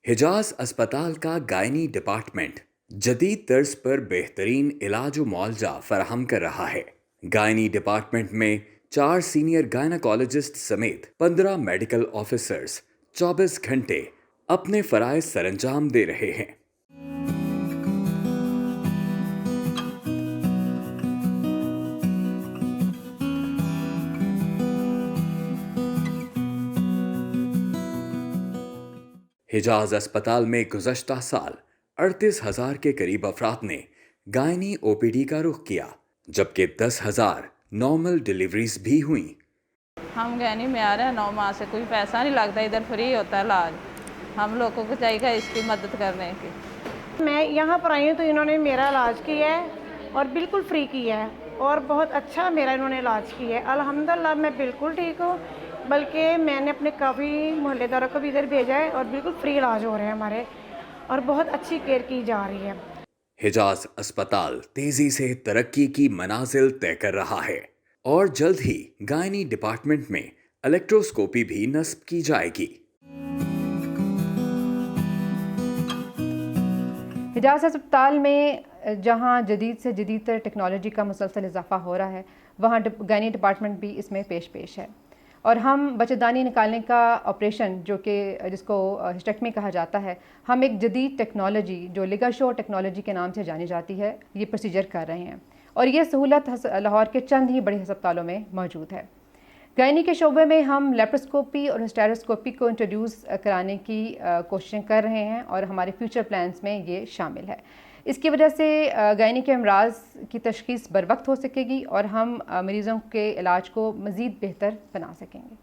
हिजाज अस्पताल का gynae department जदीद तर्ज पर बेहतरीन इलाज व मुआवजा फराहम कर रहा है। गायनी डिपार्टमेंट में 4 सीनियर गायनाकोलॉजिस्ट समेत 15 मेडिकल ऑफिसर्स 24 घंटे अपने फराइज सरंजाम दे रहे हैं। हिजाज अस्पताल में गुज़श्ता साल 38,000 के करीब अफराद ने गायनी ओपीडी का रुख किया, जबकि 10,000 नॉर्मल डिलीवरीज भी हुई। हम गैनी में आ रहे हैं, 9 माह से कोई पैसा नहीं लगता, इधर फ्री होता है इलाज। हम लोगों को चाहिए इसकी मदद करने की। मैं यहाँ पर आई हूँ तो इन्होंने मेरा इलाज किया है और बिल्कुल फ्री किया है और बहुत अच्छा मेरा इन्होंने इलाज किया है। अल्हम्दुलिल्लाह मैं बिल्कुल ठीक हूँ, बल्कि मैंने अपने काफ़ी मोहल्लेदारों को भी इधर भेजा है और बिल्कुल फ्री इलाज हो रहे हैं हमारे और बहुत अच्छी केयर की जा रही है। हिजाज अस्पताल तेजी से तरक्की की मनाजिल तय कर रहा है और जल्द ही गायनी डिपार्टमेंट में इलेक्ट्रोस्कोपी भी नस्ब की जाएगी। हिजाज अस्पताल में जहां जदीद से जदीद टेक्नोलॉजी का मुसलसल इजाफा हो रहा है, वहां गायनी डिपार्टमेंट भी इसमें पेश है। और हम बच्चेदानी निकालने का ऑपरेशन जिसको हिस्टेक्टमी कहा जाता है, हम एक जदीद टेक्नोलॉजी जो लिगाशो टेक्नोलॉजी के नाम से जानी जाती है, ये प्रोसीजर कर रहे हैं और ये सहूलत लाहौर के चंद ही बड़े अस्पतालों में मौजूद है। गायनी के शोबे में हम लेप्रोस्कोपी और हिस्टेरोस्कोपी को इंट्रोड्यूस कराने की कोशिशें कर रहे हैं और हमारे फ्यूचर प्लान्स में ये शामिल है। इसकी वजह से गायनी के अमराज की तशख़ीस बर वक्त हो सकेगी और हम मरीज़ों के इलाज को मज़ीद बेहतर बना सकेंगे।